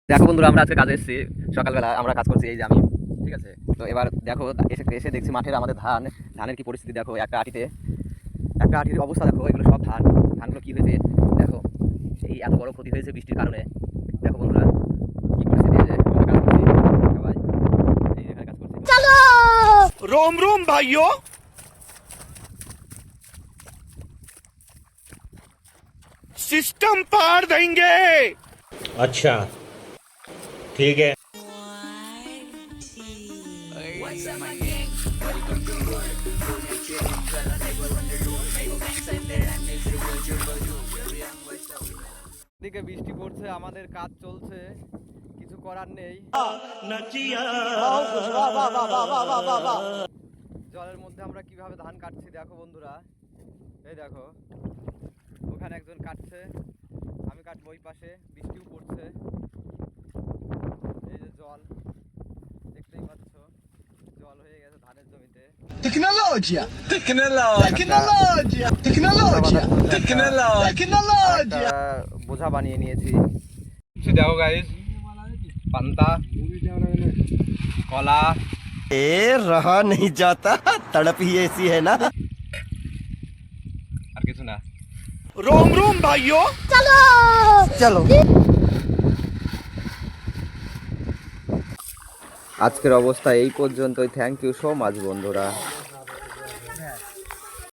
দেখো বন্ধুরা, আমরা আজকে কাজে এসেছি। সকালবেলা আমরা কাজ করছি, এই যে আমি, ঠিক আছে। তো এবার দেখো, এসে এসে দেখছি মাঠের আমাদের ধানের কি পরিস্থিতি দেখো। একটা আটির অবস্থা দেখো। এগুলো সব ধানগুলো কি হয়েছে দেখো। এই এত বড় ক্ষতি হয়েছে বৃষ্টির কারণে। দেখো বন্ধুরা কি পরিস্থিতি হয়েছে। আমরা কাজ করছি সবাই, এই এখানে কাজ করছি। চলো रोम रोम भाइयों। सिस्टम पार देंगे। अच्छा ठीक है। দিকে বৃষ্টি পড়ছে, আমাদের কাজ চলছে, কিছু করার নেই। জলের মধ্যে আমরা কিভাবে ধান কাটছি দেখো বন্ধুরা। এই দেখো, ওখানে একজন কাটছে, আমি কাটবো ওই পাশে। বৃষ্টিও পড়ছে, এই যে জল দেখতেই পাচ্ছ, জল হয়ে গেছে ধানের জমিতে। Tecnologia, tecnologia, tecnologia, tecnologia. বোঝা বানিয়ে নিয়েছি। দেখো গাইস, পান্তা, কলা, रहा नहीं जाता, तड़प ही ऐसी है ना। আর কিছু না। रोम रोम भाइयों। चलो আজকের অবস্থা এই পর্যন্তই। থ্যাংক ইউ সো মাচ বন্ধুরা।